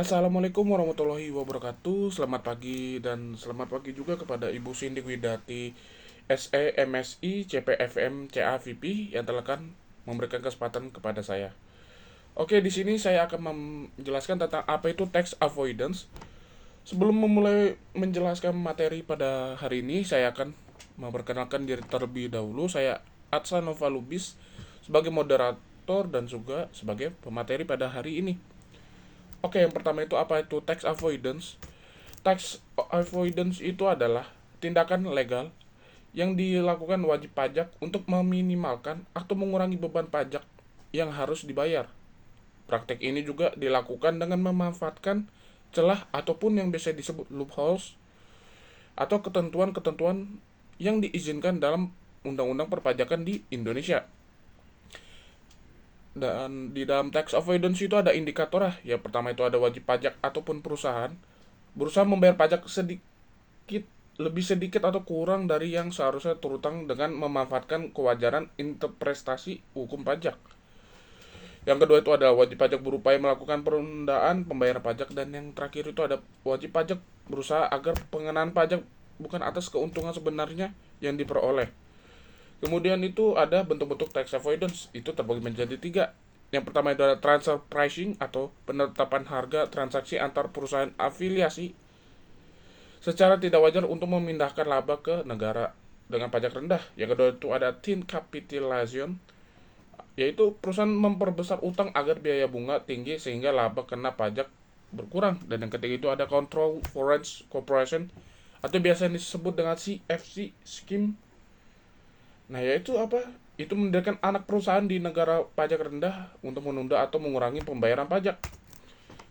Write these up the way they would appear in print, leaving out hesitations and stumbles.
Assalamualaikum warahmatullahi wabarakatuh. Selamat pagi dan selamat pagi juga kepada Ibu Cindy Widati SE, MSI, CPFM, CAVP yang telah kan memberikan kesempatan kepada saya. Oke, di sini saya akan menjelaskan tentang apa itu tax avoidance. Sebelum memulai menjelaskan materi pada hari ini, saya akan memperkenalkan diri terlebih dahulu. Saya Atsanova Lubis sebagai moderator dan juga sebagai pemateri pada hari ini. Oke, yang pertama itu apa itu tax avoidance? Tax avoidance itu adalah tindakan legal yang dilakukan wajib pajak untuk meminimalkan atau mengurangi beban pajak yang harus dibayar. Praktek ini juga dilakukan dengan memanfaatkan celah ataupun yang biasa disebut loopholes atau ketentuan-ketentuan yang diizinkan dalam undang-undang perpajakan di Indonesia. Dan di dalam tax avoidance itu ada indikator lah. Yang pertama itu ada wajib pajak ataupun perusahaan berusaha membayar pajak sedikit lebih sedikit atau kurang dari yang seharusnya terutang dengan memanfaatkan kewajaran interpretasi hukum pajak. Yang kedua itu ada wajib pajak berupaya melakukan penundaan pembayaran pajak, dan yang terakhir itu ada wajib pajak berusaha agar pengenaan pajak bukan atas keuntungan sebenarnya yang diperoleh. Kemudian itu ada bentuk-bentuk tax avoidance, itu terbagi menjadi tiga. Yang pertama itu ada transfer pricing atau penetapan harga transaksi antar perusahaan afiliasi secara tidak wajar untuk memindahkan laba ke negara dengan pajak rendah. Yang kedua itu ada thin capitalization, yaitu perusahaan memperbesar utang agar biaya bunga tinggi sehingga laba kena pajak berkurang. Dan yang ketiga itu ada control foreign corporation atau biasa disebut dengan CFC scheme. Nah, yaitu apa? Itu mendirikan anak perusahaan di negara pajak rendah untuk menunda atau mengurangi pembayaran pajak.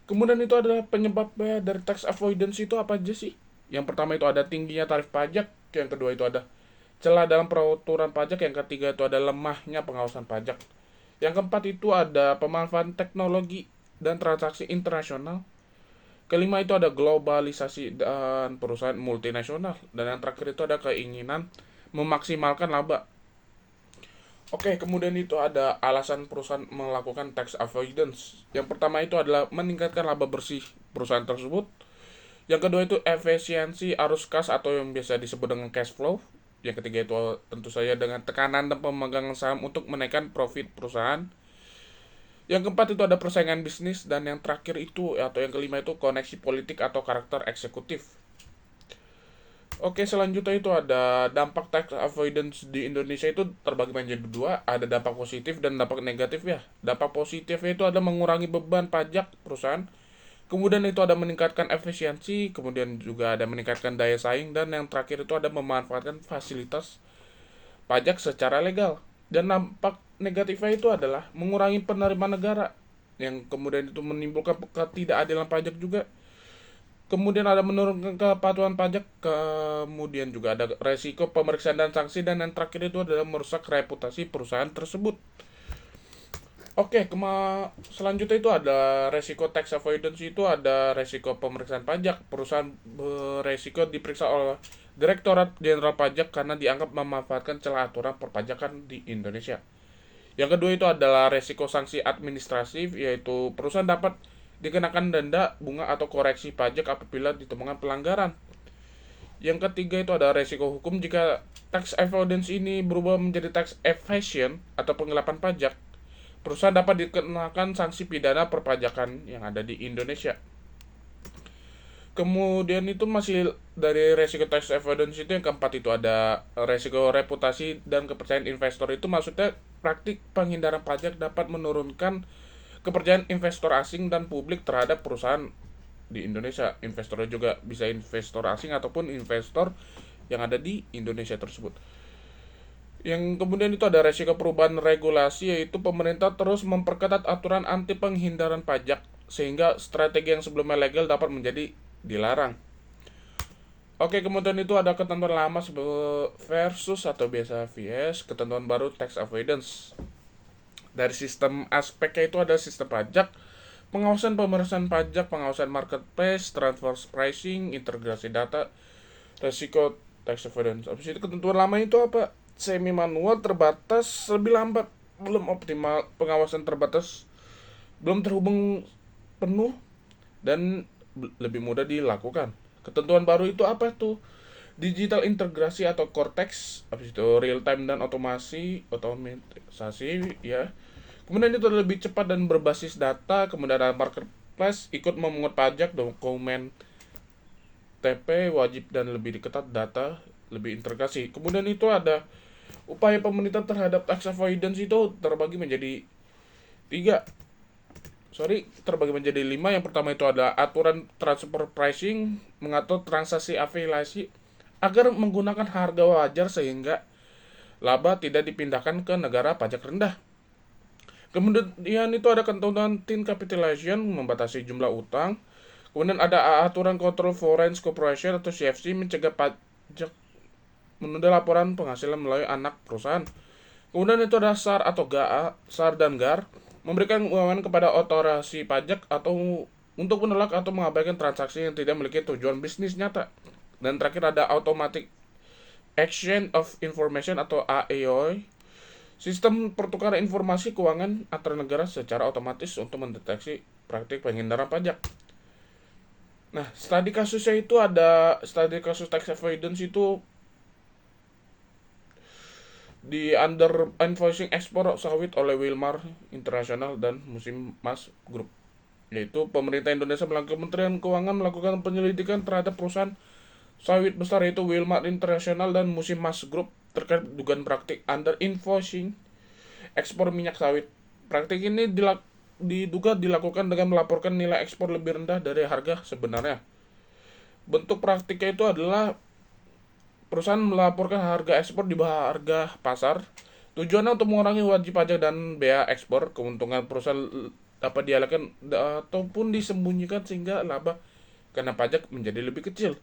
Kemudian itu adalah penyebabnya dari tax avoidance itu apa aja sih? Yang pertama itu ada tingginya tarif pajak, yang kedua itu ada celah dalam peraturan pajak, yang ketiga itu ada lemahnya pengawasan pajak. Yang keempat itu ada pemanfaatan teknologi dan transaksi internasional. Kelima itu ada globalisasi dan perusahaan multinasional. Dan yang terakhir itu ada keinginan memaksimalkan laba. Oke, kemudian itu ada alasan perusahaan melakukan tax avoidance. Yang pertama itu adalah meningkatkan laba bersih perusahaan tersebut. Yang kedua itu efisiensi arus kas atau yang biasa disebut dengan cash flow. Yang ketiga itu tentu saja dengan tekanan dan pemegangan saham untuk menaikkan profit perusahaan. Yang keempat itu ada persaingan bisnis, dan yang terakhir itu atau yang kelima itu koneksi politik atau karakter eksekutif. Oke, selanjutnya itu ada dampak tax avoidance di Indonesia itu terbagi menjadi dua, ada dampak positif dan dampak negatif ya. Dampak positifnya itu ada mengurangi beban pajak perusahaan, kemudian itu ada meningkatkan efisiensi, kemudian juga ada meningkatkan daya saing, dan yang terakhir itu ada memanfaatkan fasilitas pajak secara legal. Dan dampak negatifnya itu adalah mengurangi penerimaan negara, yang kemudian itu menimbulkan ketidakadilan pajak juga. Kemudian ada menurunkan kepatuhan pajak, kemudian juga ada resiko pemeriksaan dan sanksi, dan yang terakhir itu adalah merusak reputasi perusahaan tersebut. Oke, selanjutnya itu ada resiko tax avoidance, itu ada resiko pemeriksaan pajak. Perusahaan beresiko diperiksa oleh Direktorat Jenderal Pajak karena dianggap memanfaatkan celah aturan perpajakan di Indonesia. Yang kedua itu adalah resiko sanksi administratif, yaitu perusahaan dapat dikenakan denda, bunga, atau koreksi pajak apabila ditemukan pelanggaran. Yang ketiga itu ada resiko hukum jika tax avoidance ini berubah menjadi tax evasion atau penggelapan pajak. Perusahaan dapat dikenakan sanksi pidana perpajakan yang ada di Indonesia. Kemudian itu masih dari resiko tax avoidance itu yang keempat itu ada resiko reputasi dan kepercayaan investor. Itu maksudnya praktik penghindaran pajak dapat menurunkan kepercayaan investor asing dan publik terhadap perusahaan di Indonesia. Investornya juga bisa investor asing ataupun investor yang ada di Indonesia tersebut. Yang kemudian itu ada resiko perubahan regulasi, yaitu pemerintah terus memperketat aturan anti penghindaran pajak sehingga strategi yang sebelumnya legal dapat menjadi dilarang. Oke, kemudian itu ada ketentuan lama versus atau biasa vs ketentuan baru tax avoidance. Dari sistem aspeknya itu ada sistem pajak, pengawasan pemeriksaan pajak, pengawasan marketplace, transfer pricing, integrasi data, resiko tax avoidance. Habis itu ketentuan lama itu apa? Semi manual, terbatas, lebih lambat, belum optimal, pengawasan terbatas, belum terhubung penuh, dan lebih mudah dilakukan. Ketentuan baru itu apa tuh? Digital integrasi atau Cortex, habis itu real time dan otomatisasi ya. Kemudian itu lebih cepat dan berbasis data, kemudian ada marketplace ikut memungut pajak, dokumen TP wajib dan lebih diketat data, lebih integrasi. Kemudian itu ada upaya pemerintah terhadap tax avoidance itu tiga terbagi menjadi lima. Yang pertama itu ada aturan transfer pricing, mengatur transaksi afiliasi agar menggunakan harga wajar sehingga laba tidak dipindahkan ke negara pajak rendah. Kemudian itu ada ketentuan thin capitalization, membatasi jumlah utang. Kemudian ada aturan control foreign corporation atau CFC, mencegah pajak menunda laporan penghasilan melalui anak perusahaan. Kemudian itu ada SAR atau GAA, SAR dan GAR, memberikan kewenangan kepada otoritas pajak atau untuk menolak atau mengabaikan transaksi yang tidak memiliki tujuan bisnis nyata. Dan terakhir ada Automatic Exchange of Information atau AEOI, sistem pertukaran informasi keuangan antar negara secara otomatis untuk mendeteksi praktik penghindaran pajak. Nah, studi kasusnya itu ada studi kasus tax avoidance itu di under invoicing ekspor sawit oleh Wilmar International dan Musim Mas Group. Yaitu pemerintah Indonesia melalui Kementerian Keuangan melakukan penyelidikan terhadap perusahaan sawit besar yaitu Wilmar International dan Musim Mas Group terkait dugaan praktik under invoicing ekspor minyak sawit. Praktik ini diduga dilakukan dengan melaporkan nilai ekspor lebih rendah dari harga sebenarnya. Bentuk praktiknya itu adalah perusahaan melaporkan harga ekspor di bawah harga pasar. Tujuannya untuk mengurangi wajib pajak dan bea ekspor. Keuntungan perusahaan dapat dialihkan ataupun disembunyikan sehingga laba karena pajak menjadi lebih kecil.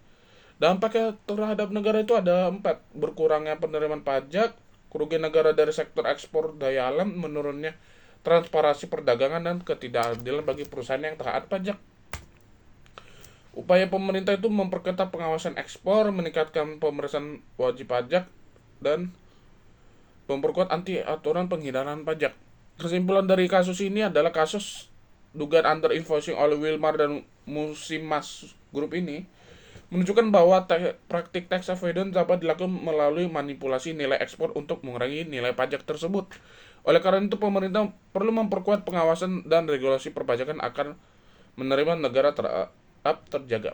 Dampaknya terhadap negara itu ada 4: berkurangnya penerimaan pajak, kerugian negara dari sektor ekspor daya alam, menurunnya transparansi perdagangan, dan ketidakadilan bagi perusahaan yang taat pajak. Upaya pemerintah itu memperketat pengawasan ekspor, meningkatkan pemeriksaan wajib pajak, dan memperkuat anti aturan penghindaran pajak. Kesimpulan dari kasus ini adalah kasus dugaan under invoicing oleh Wilmar dan Musimas Group ini menunjukkan bahwa praktik tax avoidance dapat dilakukan melalui manipulasi nilai ekspor untuk mengurangi nilai pajak tersebut. Oleh karena itu, pemerintah perlu memperkuat pengawasan dan regulasi perpajakan agar menerima negara terjaga.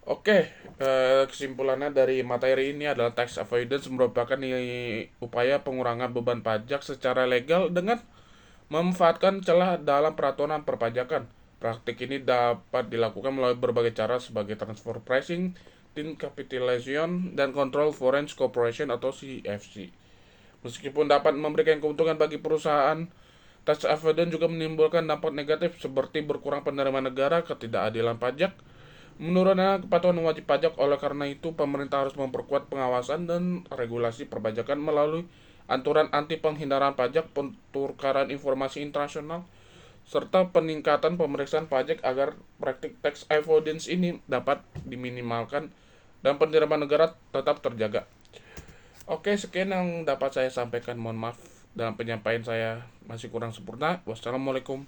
Oke, kesimpulannya dari materi ini adalah tax avoidance merupakan upaya pengurangan beban pajak secara legal dengan memanfaatkan celah dalam peraturan perpajakan. Praktik ini dapat dilakukan melalui berbagai cara sebagai transfer pricing, thin capitalization, dan control foreign corporation atau CFC. Meskipun dapat memberikan keuntungan bagi perusahaan, tax avoidance juga menimbulkan dampak negatif seperti berkurang penerimaan negara, ketidakadilan pajak, menurunnya kepatuhan wajib pajak. Oleh karena itu, pemerintah harus memperkuat pengawasan dan regulasi perpajakan melalui aturan anti penghindaran pajak, pertukaran informasi internasional, serta peningkatan pemeriksaan pajak agar praktik tax avoidance ini dapat diminimalkan dan penerimaan negara tetap terjaga. Oke, sekian yang dapat saya sampaikan. Mohon maaf dalam penyampaian saya masih kurang sempurna. Wassalamualaikum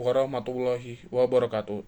warahmatullahi wabarakatuh.